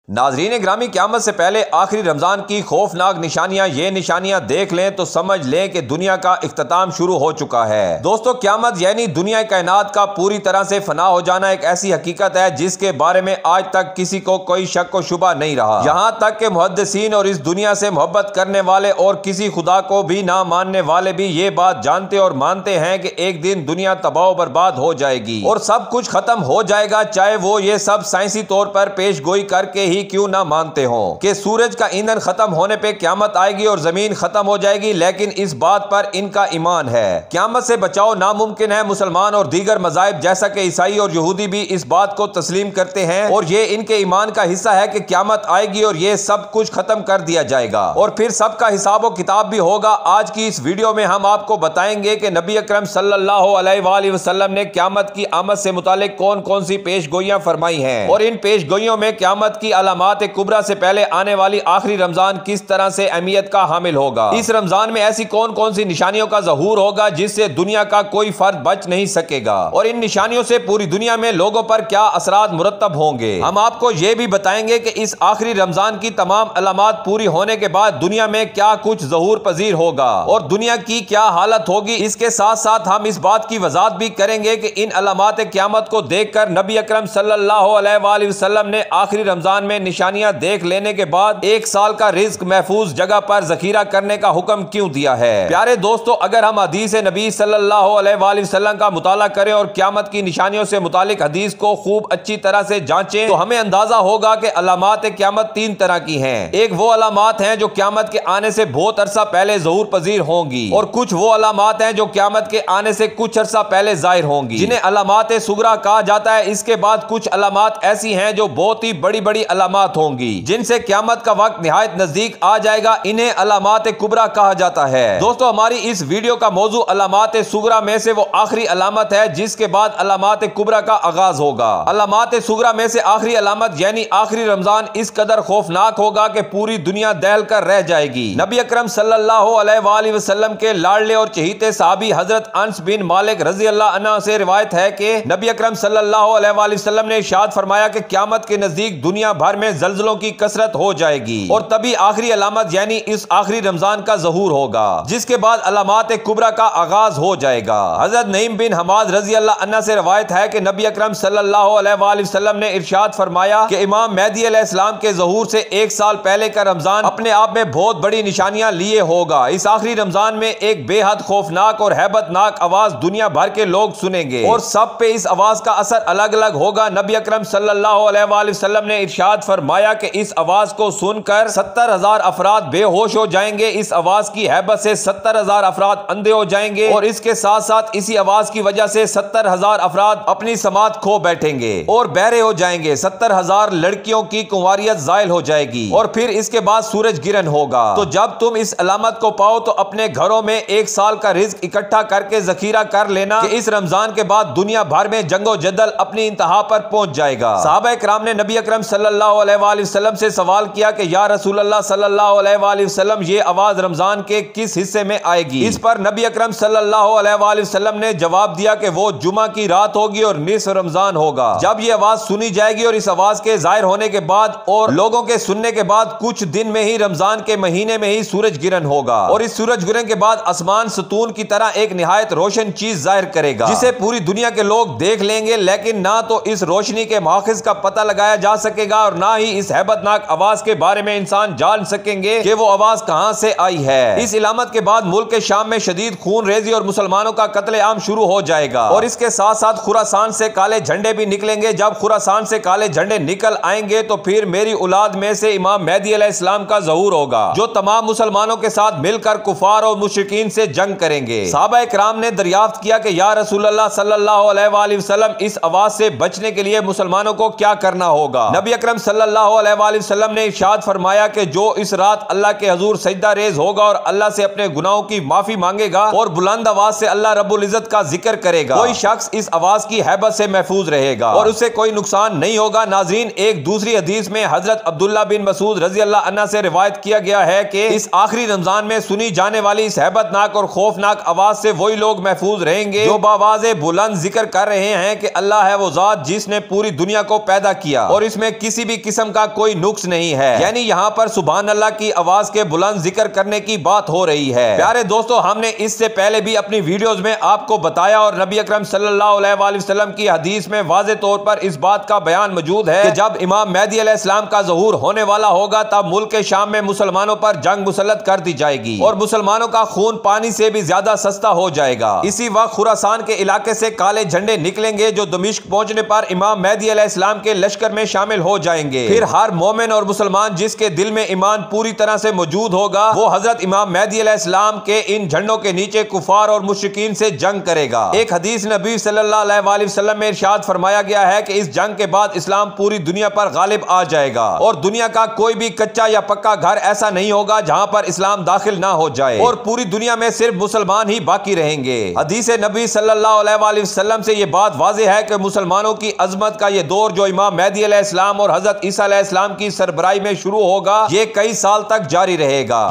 ناظرین گرامی، قیامت سے پہلے آخری رمضان کی خوفناک نشانیاں، یہ نشانیاں دیکھ لیں تو سمجھ لیں کہ دنیا کا اختتام شروع ہو چکا ہے۔ دوستو، قیامت یعنی دنیا کائنات کا پوری طرح سے فنا ہو جانا ایک ایسی حقیقت ہے جس کے بارے میں آج تک کسی کو کوئی شک و شبہ نہیں رہا، یہاں تک کہ محدثین اور اس دنیا سے محبت کرنے والے اور کسی خدا کو بھی نہ ماننے والے بھی یہ بات جانتے اور مانتے ہیں کہ ایک دن دنیا تباہ و برباد ہو جائے گی اور سب کچھ ختم ہو جائے گا، چاہے وہ یہ سب سائنسی طور پر پیش گوئی کر کے ہی کیوں نہ مانتے ہوں کہ سورج کا ایندھن ختم ہونے پہ قیامت آئے گی اور زمین ختم ہو جائے گی، لیکن اس بات پر ان کا ایمان ہے۔ قیامت سے بچاؤ ناممکن ہے۔ مسلمان اور دیگر مذاہب جیسا کہ عیسائی اور یہودی بھی اس بات کو تسلیم کرتے ہیں اور یہ ان کے ایمان کا حصہ ہے کہ قیامت آئے گی اور یہ سب کچھ ختم کر دیا جائے گا اور پھر سب کا حساب و کتاب بھی ہوگا۔ آج کی اس ویڈیو میں ہم آپ کو بتائیں گے کہ نبی اکرم صلی اللہ علیہ وآلہ وسلم نے قیامت کی آمد سے متعلق کون کون سی پیش گوئیاں فرمائی ہیں اور ان پیش گوئیوں میں قیامت کی علامات کبریٰ سے پہلے آنے والی آخری رمضان کس طرح سے اہمیت کا حامل ہوگا۔ اس رمضان میں ایسی کون کون سی نشانیوں کا ظہور ہوگا جس سے دنیا کا کوئی فرد بچ نہیں سکے گا اور ان نشانیوں سے پوری دنیا میں لوگوں پر کیا اثرات مرتب ہوں گے۔ ہم آپ کو یہ بھی بتائیں گے کہ اس آخری رمضان کی تمام علامات پوری ہونے کے بعد دنیا میں کیا کچھ ظہور پذیر ہوگا اور دنیا کی کیا حالت ہوگی۔ اس کے ساتھ ساتھ ہم اس بات کی وضاحت بھی کریں گے کہ ان علامات قیامت کو دیکھ کر نبی اکرم صلی اللہ علیہ وآلہ وسلم نے آخری رمضان میں نشانیاں دیکھ لینے کے بعد ایک سال کا رزق محفوظ جگہ پر ذخیرہ کرنے کا حکم کیوں دیا ہے۔ پیارے دوستو، اگر ہم حدیث نبی صلی اللہ علیہ وآلہ وسلم کا مطالعہ کریں اور قیامت کی نشانیوں سے متعلق حدیث کو خوب اچھی طرح سے جانچیں تو ہمیں اندازہ ہوگا کہ علامات قیامت تین طرح کی ہیں۔ ایک وہ علامات ہیں جو قیامت کے آنے سے بہت عرصہ پہلے ظہور پذیر ہوں گی اور کچھ وہ علامات ہیں جو قیامت کے آنے سے کچھ عرصہ پہلے ظاہر ہوں گی، جنہیں علامات صغریٰ کہا جاتا ہے۔ اس کے بعد کچھ علامات ایسی ہیں جو بہت ہی بڑی بڑی علامات ہوں گی جن سے قیامت کا وقت نہایت نزدیک آ جائے گا، انہیں علامات کبریٰ کہا جاتا ہے۔ دوستو، ہماری اس ویڈیو کا موضوع علامات صغریٰ میں سے وہ آخری علامت ہے جس کے بعد علامات کبریٰ کا آغاز ہوگا۔ علامات صغریٰ میں سے آخری علامت یعنی آخری رمضان اس قدر خوفناک ہوگا کہ پوری دنیا دہل کر رہ جائے گی۔ نبی اکرم صلی اللہ علیہ وآلہ وسلم کے لاڈلے اور چہیتے صحابی حضرت انس بن مالک رضی اللہ عنہ سے روایت ہے کہ نبی اکرم صلی اللہ علیہ وآلہ وسلم نے ارشاد فرمایا کہ قیامت کے نزدیک دنیا بھر میں زلزلوں کی کثرت ہو جائے گی اور تبھی آخری علامت یعنی اس آخری رمضان کا ظہور ہوگا، جس کے بعد علامات کبریٰ کا آغاز ہو جائے گا۔ حضرت نعیم بن حماد رضی اللہ عنہ سے روایت ہے کہ نبی اکرم صلی اللہ علیہ وآلہ وسلم نے ارشاد فرمایا کہ امام مہدی علیہ السلام کے ظہور سے ایک سال پہلے کا رمضان اپنے آپ میں بہت بڑی نشانیاں لیے ہوگا۔ اس آخری رمضان میں ایک بے حد خوفناک اور ہیبت ناک آواز دنیا بھر کے لوگ سنیں گے اور سب پہ اس آواز کا اثر الگ الگ ہوگا۔ نبی اکرم صلی اللہ علیہ وآلہ وسلم نے ارشاد فرمایا کہ اس آواز کو سن کر 70,000 افراد بے ہوش ہو جائیں گے۔ اس آواز کی ہیبت سے 70,000 افراد اندھے ہو جائیں گے اور اس کے ساتھ ساتھ اسی آواز کی وجہ سے 70,000 افراد اپنی سماعت کھو بیٹھیں گے اور بہرے ہو جائیں گے۔ 70,000 لڑکیوں کی کنواریت زائل ہو جائے گی اور پھر اس کے بعد سورج گرہن ہوگا۔ تو جب تم اس علامت کو پاؤ تو اپنے گھروں میں ایک سال کا رزق اکٹھا کر کے ذخیرہ کر لینا کہ اس رمضان کے بعد دنیا بھر میں جنگ و جدل اپنی انتہا پر پہنچ جائے گا۔ صحابہ کرام نے نبی اکرم صلی اللہ علیہ وآلہ وسلم سے سوال کیا کہ یا رسول اللہ صلی اللہ علیہ وآلہ وسلم، یہ آواز رمضان کے کس حصے میں آئے گی؟ اس پر نبی اکرم صلی اللہ علیہ وآلہ وسلم نے جواب دیا کہ وہ جمعہ کی رات ہوگی اور نصف رمضان ہوگا۔ جب یہ آواز سنی جائے گی اور اس آواز کے ظاہر ہونے کے بعد اور لوگوں کے سننے کے بعد کچھ دن میں ہی رمضان کے مہینے میں ہی سورج گرہن ہوگا اور اس سورج گرہن کے بعد آسمان ستون کی طرح ایک نہایت روشن چیز ظاہر کرے گا جسے پوری دنیا کے لوگ دیکھ لیں گے، لیکن نہ تو اس روشنی کے ماخذ کا پتہ لگایا جا سکے گا اور نہ ہی اس ہیبت ناک آواز کے بارے میں انسان جان سکیں گے کہ وہ آواز کہاں سے آئی ہے۔ اس علامت کے بعد ملک شام میں شدید خون ریزی اور مسلمانوں کا قتل عام شروع ہو جائے گا اور اس کے ساتھ ساتھ خراسان سے کالے جھنڈے بھی نکلیں گے۔ جب خراسان سے کالے جھنڈے نکل آئیں گے تو پھر میری اولاد میں سے امام مہدی علیہ السلام کا ظہور ہوگا جو تمام مسلمانوں کے ساتھ مل کر کفار اور مشرکین سے جنگ کریں گے۔ صحابہ کرام نے دریافت کیا کہ یا رسول اللہ صلی اللہ علیہ وآلہ وسلم، اس آواز سے بچنے کے لیے مسلمانوں کو کیا کرنا ہوگا؟ نبی اکرم صلی اللہ علیہ وآلہ وسلم نے ارشاد فرمایا کہ جو اس رات اللہ کے حضور سجدہ ریز ہوگا اور اللہ سے اپنے گناہوں کی معافی مانگے گا اور بلند آواز سے اللہ رب العزت کا ذکر کرے گا، کوئی شخص اس آواز کی ہیبت سے محفوظ رہے گا اور اسے کوئی نقصان نہیں ہوگا۔ ناظرین، ایک دوسری حدیث میں حضرت عبداللہ بن مسعود رضی اللہ عنہ سے روایت کیا گیا ہے کہ اس آخری رمضان میں سنی جانے والی اس ہیبت ناک اور خوفناک آواز سے وہی لوگ محفوظ رہیں گے جو بآواز بلند ذکر کر رہے ہیں کہ اللہ ہے وہ ذات جس نے پوری دنیا کو پیدا کیا اور اس میں کسی بھی قسم کا کوئی نقص نہیں ہے، یعنی یہاں پر سبحان اللہ کی آواز کے بلند ذکر کرنے کی بات ہو رہی ہے۔ پیارے دوستو، ہم نے اس سے پہلے بھی اپنی ویڈیوز میں آپ کو بتایا اور نبی اکرم صلی اللہ علیہ وآلہ وسلم کی حدیث میں واضح طور پر اس بات کا بیان موجود ہے کہ جب امام مہدی علیہ السلام کا ظہور ہونے والا ہوگا تب ملک شام میں مسلمانوں پر جنگ مسلط کر دی جائے گی اور مسلمانوں کا خون پانی سے بھی زیادہ سستا ہو جائے گا۔ اسی وقت خراسان کے علاقے سے کالے جھنڈے نکلیں گے جو دمشق پہنچنے پر امام مہدی علیہ السلام کے لشکر میں شامل ہو جائیں گے۔ پھر ہر مومن اور مسلمان جس کے دل میں ایمان پوری طرح سے موجود ہوگا وہ حضرت امام مہدی علیہ السلام کے ان جھنڈوں کے نیچے کفار اور مشرکین سے جنگ کرے گا۔ ایک حدیث نبی صلی اللہ علیہ وآلہ وسلم میں ارشاد فرمایا گیا ہے کہ اس جنگ کے بعد اسلام پوری دنیا پر غالب آ جائے گا اور دنیا کا کوئی بھی کچا یا پکا گھر ایسا نہیں ہوگا جہاں پر اسلام داخل نہ ہو جائے اور پوری دنیا میں صرف مسلمان ہی باقی رہیں گے۔ حدیث نبی صلی اللہ علیہ وآلہ وسلم سے یہ بات واضح ہے کہ مسلمانوں کی عظمت کا یہ دور جو امام مہدی علیہ السلام اور حضرت عیسیٰ علیہ السلام کی سربراہی میں شروع ہوگا یہ کئی سال تک جاری رہے گا۔